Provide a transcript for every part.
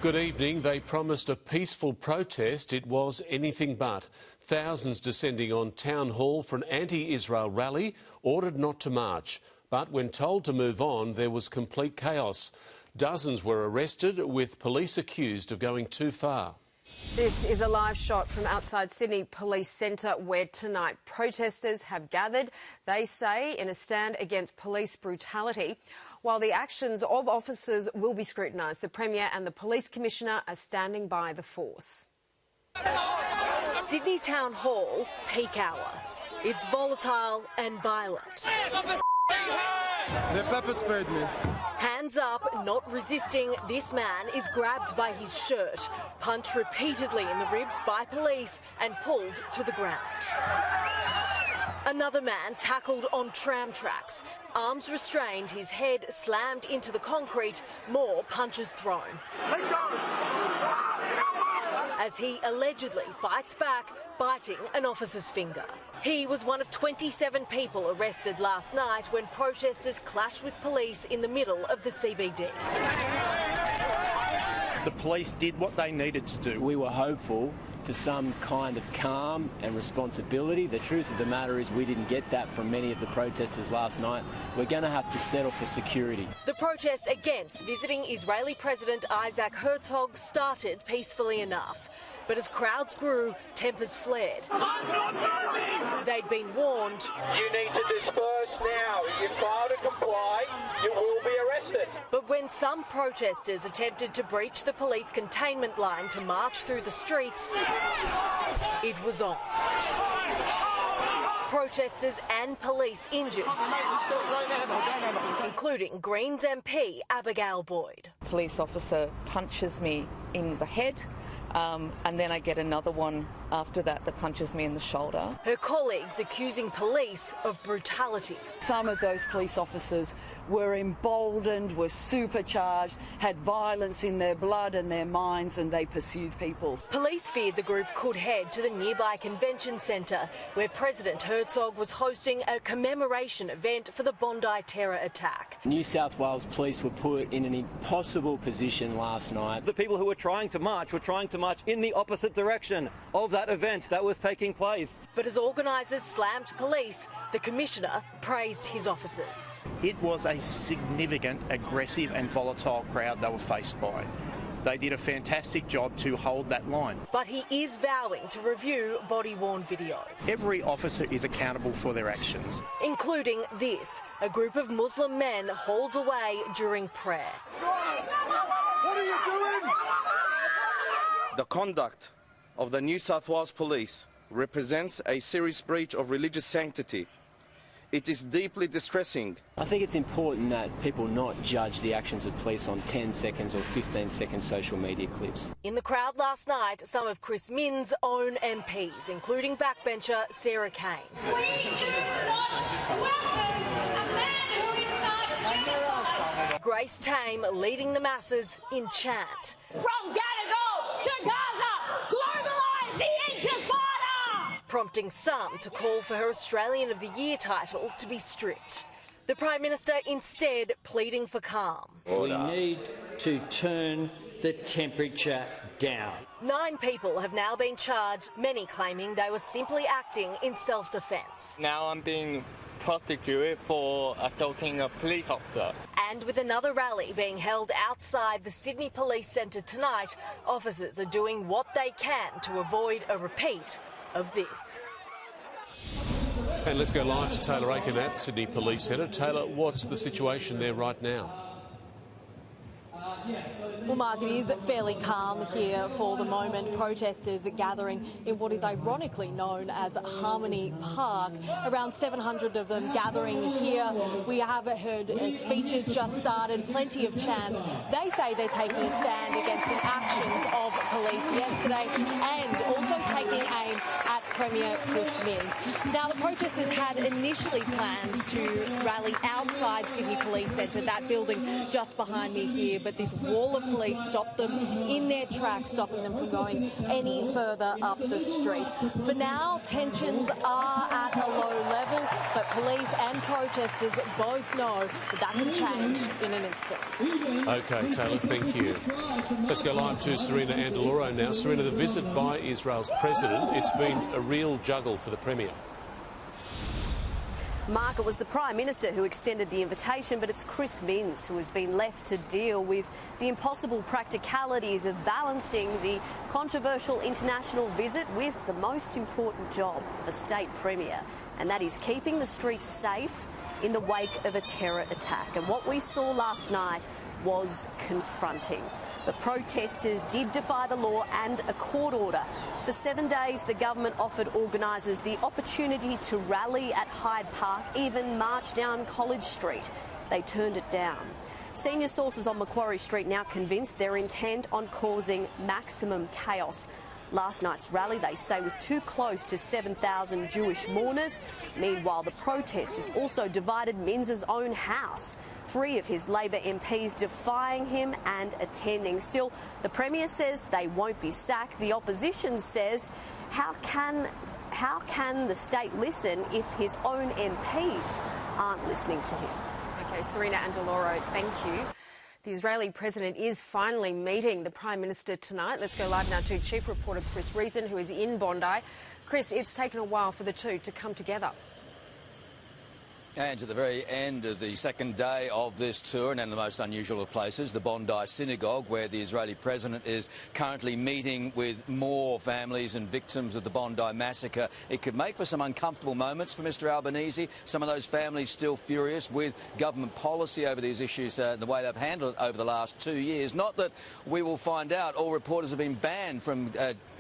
Good evening. They promised a peaceful protest. It was anything but. Thousands descending on Town Hall for an anti-Israel rally, ordered not to march. But when told to move on, there was complete chaos. Dozens were arrested, with police accused of going too far. This is a live shot from outside Sydney Police Centre, where tonight protesters have gathered, they say, in a stand against police brutality. While the actions of officers will be scrutinised, the Premier and the Police Commissioner are standing by the force. Sydney Town Hall, peak hour. It's volatile and violent. They pepper sprayed me. Hands up, not resisting, this man is grabbed by his shirt, punched repeatedly in the ribs by police and pulled to the ground. Another man tackled on tram tracks, arms restrained, his head slammed into the concrete, more punches thrown. As he allegedly fights back, biting an officer's finger. He was one of 27 people arrested last night when protesters clashed with police in the middle of the CBD. The police did what they needed to do. We were hopeful for some kind of calm and responsibility. The truth of the matter is we didn't get that from many of the protesters last night. We're going to have to settle for security. The protest against visiting Israeli President Isaac Herzog started peacefully enough. But as crowds grew, tempers flared. They'd been warned. You need to disperse now. If you fail to comply, you will be arrested. But when some protesters attempted to breach the police containment line to march through the streets, it was on. Protesters and police injured, including Greens MP Abigail Boyd. Police officer punches me in the head. And then I get another one after that punches me in the shoulder. Her colleagues accusing police of brutality. Some of those police officers were emboldened, were supercharged, had violence in their blood and their minds, and they pursued people. Police feared the group could head to the nearby convention centre, where President Herzog was hosting a commemoration event for the Bondi terror attack. New South Wales Police were put in an impossible position last night. The people who were trying to march in the opposite direction of that event that was taking place. But as organisers slammed police, the Commissioner praised his officers. It was a significant, aggressive and volatile crowd they were faced by. They did a fantastic job to hold that line. But he is vowing to review body-worn video. Every officer is accountable for their actions. Including this, a group of Muslim men hauled away during prayer. What are you doing? The conduct of the New South Wales Police represents a serious breach of religious sanctity. It is deeply distressing. I think it's important that people not judge the actions of police on 10 seconds or 15-second social media clips. In the crowd last night, some of Chris Minns' own MPs, including backbencher Sarah Kane. We do not welcome a man who incites genocide. Grace Tame leading the masses in chant. From Gadigal to Gaza, globalise the Intifada! Prompting some to call for her Australian of the Year title to be stripped. The Prime Minister instead pleading for calm. We need to turn the temperature down. 9 people have now been charged, many claiming they were simply acting in self-defence. Now I'm being prosecuted for assaulting a police officer. And with another rally being held outside the Sydney Police Centre tonight, officers are doing what they can to avoid a repeat of this. And let's go live to Taylor Aiken at the Sydney Police Centre. Taylor, what's the situation there right now? Well, Mark, it is fairly calm here for the moment. Protesters are gathering in what is ironically known as Harmony Park. Around 700 of them gathering here. We have heard speeches just started, plenty of chants. They say they're taking a stand against the actions of police yesterday and also taking aim at Premier Chris Minns. Now, the protesters had initially planned to rally outside Sydney Police Centre, that building just behind me here, but this wall of police stopped them in their tracks, stopping them from going any further up the street. For now, tensions are at a low level, but police and protesters both know that can change in an instant. OK, Taylor, thank you. Let's go live to Serena Andaloro now. Serena, the visit by Israel's president, it's been a real juggle for the Premier. Mark, it was the Prime Minister who extended the invitation, but it's Chris Minns who has been left to deal with the impossible practicalities of balancing the controversial international visit with the most important job of a state Premier, and that is keeping the streets safe in the wake of a terror attack. And what we saw last night was confronting. The protesters did defy the law and a court order. For 7 days, the government offered organisers the opportunity to rally at Hyde Park, even march down College Street. They turned it down. Senior sources on Macquarie Street now convinced they're intent on causing maximum chaos. Last night's rally, they say, was too close to 7,000 Jewish mourners. Meanwhile, the protesters also divided Minns' own house. 3 of his Labor MPs defying him and attending. Still, the Premier says they won't be sacked. The opposition says, how can the state listen if his own MPs aren't listening to him? OK, Serena Andaloro, thank you. The Israeli president is finally meeting the Prime Minister tonight. Let's go live now to Chief Reporter Chris Reason, who is in Bondi. Chris, it's taken a while for the two to come together. And to the very end of the second day of this tour, and in the most unusual of places, the Bondi Synagogue, where the Israeli president is currently meeting with more families and victims of the Bondi massacre. It could make for some uncomfortable moments for Mr Albanese. Some of those families still furious with government policy over these issues and the way they've handled it over the last 2 years. Not that we will find out. All reporters have been banned from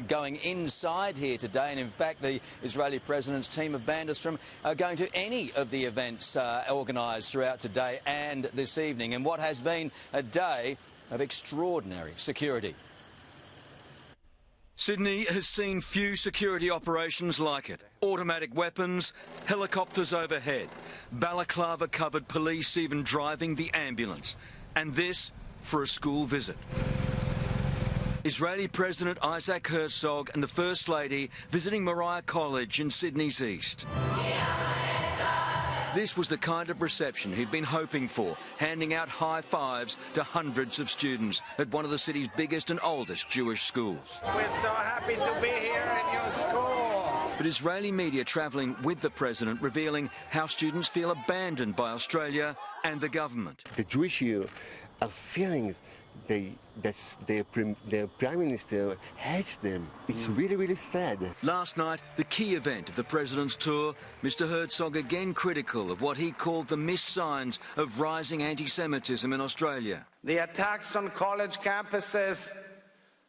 going inside here today, and in fact the Israeli president's team have banned us from going to any of the events organised throughout today and this evening, in what has been a day of extraordinary security. Sydney has seen few security operations like it. Automatic weapons, helicopters overhead, balaclava-covered police even driving the ambulance. And this for a school visit. Israeli President Isaac Herzog and the First Lady visiting Moriah College in Sydney's east. This was the kind of reception he'd been hoping for, handing out high fives to hundreds of students at one of the city's biggest and oldest Jewish schools. We're so happy to be here in your school. But Israeli media travelling with the president revealing how students feel abandoned by Australia and the government. The Jewish youth are feeling their Prime Minister hates them. It's really, really sad. Last night, the key event of the President's tour, Mr Herzog again critical of what he called the missed signs of rising anti-Semitism in Australia. The attacks on college campuses,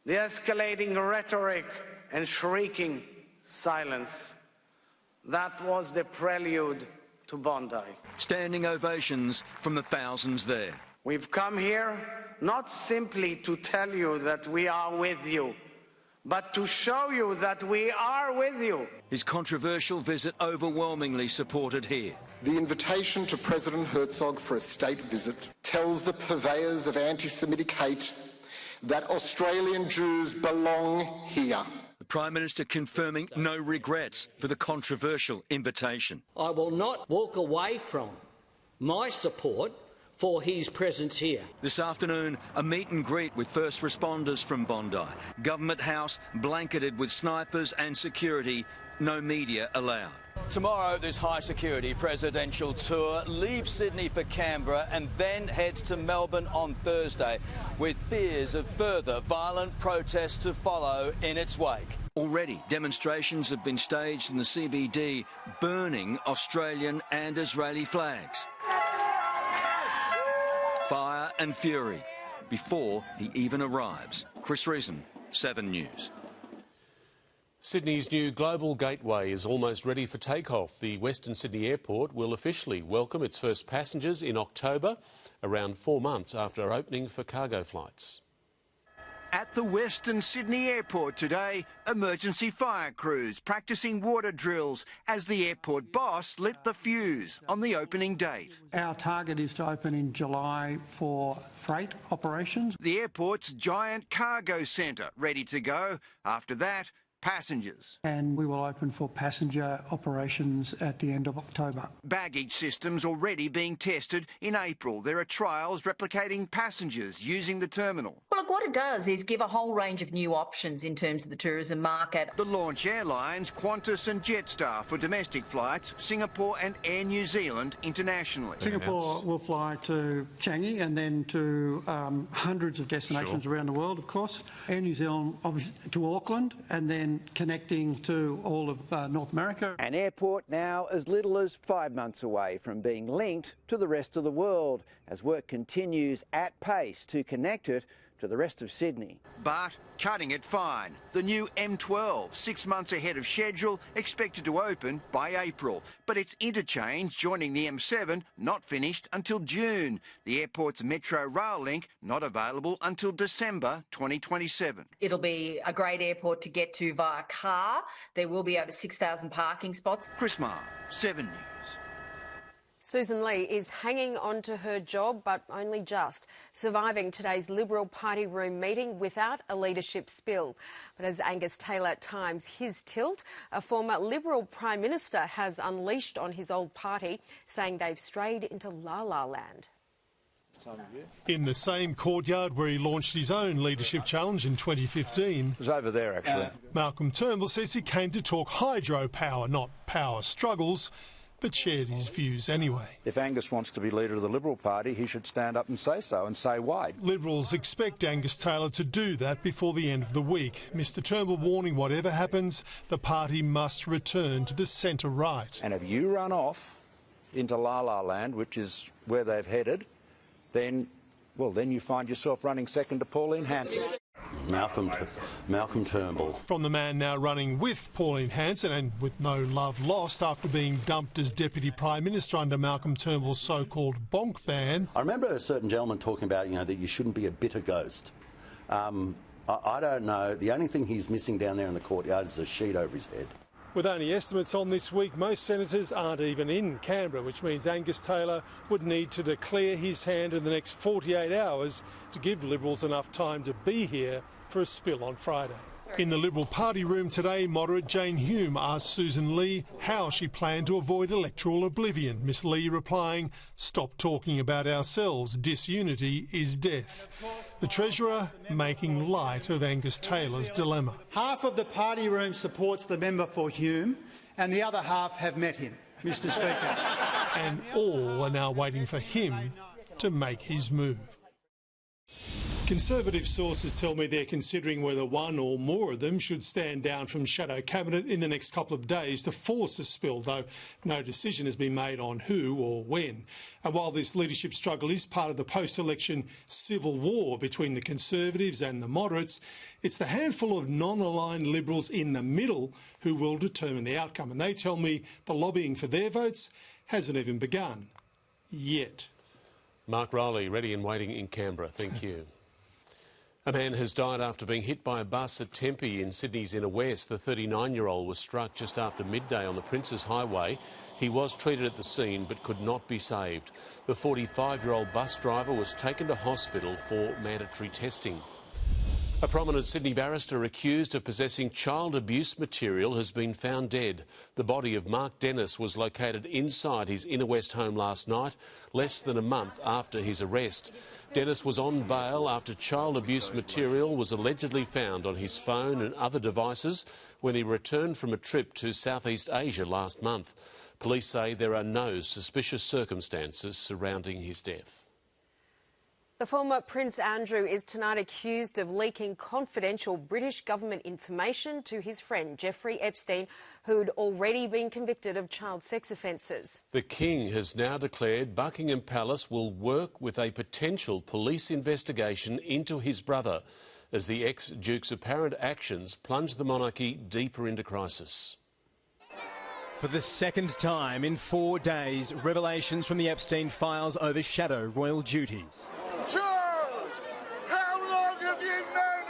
the escalating rhetoric and shrieking silence. That was the prelude to Bondi. Standing ovations from the thousands there. We've come here not simply to tell you that we are with you, but to show you that we are with you. His controversial visit overwhelmingly supported here. The invitation to President Herzog for a state visit tells the purveyors of anti-Semitic hate that Australian Jews belong here. The Prime Minister confirming no regrets for the controversial invitation. I will not walk away from my support for his presence here. This afternoon, a meet and greet with first responders from Bondi. Government House blanketed with snipers and security, no media allowed. Tomorrow, this high-security presidential tour leaves Sydney for Canberra and then heads to Melbourne on Thursday, with fears of further violent protests to follow in its wake. Already, demonstrations have been staged in the CBD, burning Australian and Israeli flags. Fire and fury before he even arrives. Chris Reason, 7 News. Sydney's new global gateway is almost ready for takeoff. The Western Sydney Airport will officially welcome its first passengers in October, around 4 months after opening for cargo flights. At the Western Sydney Airport today, emergency fire crews practising water drills as the airport boss lit the fuse on the opening date. Our target is to open in July for freight operations. The airport's giant cargo centre ready to go. After that, passengers. And we will open for passenger operations at the end of October. Baggage systems already being tested. In April, there are trials replicating passengers using the terminal. Well, look, what it does is give a whole range of new options in terms of the tourism market. The launch airlines, Qantas and Jetstar for domestic flights, Singapore and Air New Zealand internationally. Singapore will fly to Changi and then to hundreds of destinations around the world, of course. Air New Zealand obviously to Auckland and then connecting to all of North America. An airport now as little as 5 months away from being linked to the rest of the world as work continues at pace to connect it to the rest of Sydney. But cutting it fine. The new M12, 6 months ahead of schedule, expected to open by April. But its interchange joining the M7 not finished until June. The airport's metro rail link not available until December 2027. It'll be a great airport to get to via car. There will be over 6,000 parking spots. Chris Marr, 7 News. Susan Lee is hanging on to her job, but only just, surviving today's Liberal Party room meeting without a leadership spill. But as Angus Taylor times his tilt, a former Liberal Prime Minister has unleashed on his old party, saying they've strayed into la-la land. In the same courtyard where he launched his own leadership challenge in 2015. It was over there, actually. Malcolm Turnbull says he came to talk hydropower, not power struggles, but shared his views anyway. If Angus wants to be leader of the Liberal Party, he should stand up and say so, and say why. Liberals expect Angus Taylor to do that before the end of the week. Mr Turnbull warning whatever happens, the party must return to the centre-right. And if you run off into la-la land, which is where they've headed, then you find yourself running second to Pauline Hanson. Malcolm Turnbull. From the man now running with Pauline Hanson and with no love lost after being dumped as Deputy Prime Minister under Malcolm Turnbull's so-called bonk ban. I remember a certain gentleman talking about, that you shouldn't be a bitter ghost. I don't know. The only thing he's missing down there in the courtyard is a sheet over his head. With only estimates on this week, most senators aren't even in Canberra, which means Angus Taylor would need to declare his hand in the next 48 hours to give Liberals enough time to be here for a spill on Friday. In the Liberal Party room today, moderate Jane Hume asked Susan Lee how she planned to avoid electoral oblivion. Miss Lee replying, "Stop talking about ourselves. Disunity is death." The Treasurer making light of Angus Taylor's dilemma. Half of the party room supports the member for Hume and the other half have met him, Mr Speaker. And all are now waiting for him to make his move. Conservative sources tell me they're considering whether one or more of them should stand down from shadow cabinet in the next couple of days to force a spill, though no decision has been made on who or when. And while this leadership struggle is part of the post-election civil war between the Conservatives and the moderates, it's the handful of non-aligned Liberals in the middle who will determine the outcome. And they tell me the lobbying for their votes hasn't even begun yet. Mark Rowley, ready and waiting in Canberra. Thank you. A man has died after being hit by a bus at Tempe in Sydney's inner west. The 39-year-old was struck just after midday on the Princes Highway. He was treated at the scene but could not be saved. The 45-year-old bus driver was taken to hospital for mandatory testing. A prominent Sydney barrister accused of possessing child abuse material has been found dead. The body of Mark Dennis was located inside his inner west home last night, less than a month after his arrest. Dennis was on bail after child abuse material was allegedly found on his phone and other devices when he returned from a trip to Southeast Asia last month. Police say there are no suspicious circumstances surrounding his death. The former Prince Andrew is tonight accused of leaking confidential British government information to his friend Jeffrey Epstein, who'd already been convicted of child sex offences. The King has now declared Buckingham Palace will work with a potential police investigation into his brother, as the ex-Duke's apparent actions plunge the monarchy deeper into crisis. For the second time in 4 days, revelations from the Epstein files overshadow royal duties. Charles, how long have you known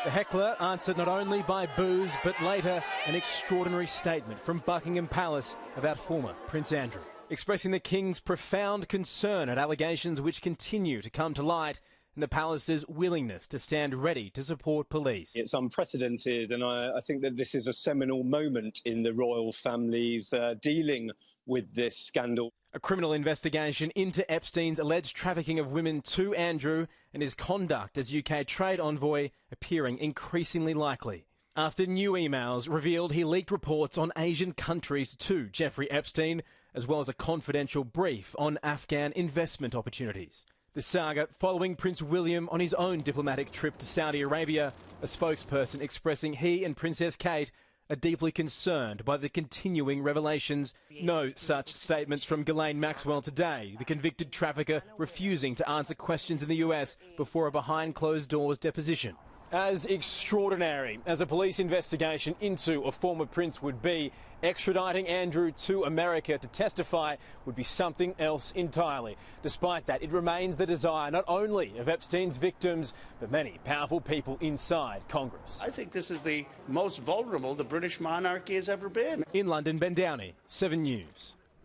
The heckler answered not only by boos, but later an extraordinary statement from Buckingham Palace about former Prince Andrew, expressing the King's profound concern at allegations which continue to come to light and the palace's willingness to stand ready to support police. It's unprecedented, and I think that this is a seminal moment in the royal family's dealing with this scandal. A criminal investigation into Epstein's alleged trafficking of women to Andrew and his conduct as UK trade envoy appearing increasingly likely, after new emails revealed he leaked reports on Asian countries to Jeffrey Epstein, as well as a confidential brief on Afghan investment opportunities. The saga following Prince William on his own diplomatic trip to Saudi Arabia, a spokesperson expressing he and Princess Kate are deeply concerned by the continuing revelations. No such statements from Ghislaine Maxwell today, the convicted trafficker refusing to answer questions in the US before a behind-closed-doors deposition. As extraordinary as a police investigation into a former prince would be, extraditing Andrew to America to testify would be something else entirely. Despite that, it remains the desire not only of Epstein's victims, but many powerful people inside Congress. I think this is the most vulnerable the British monarchy has ever been. In London, Ben Downey, 7 News.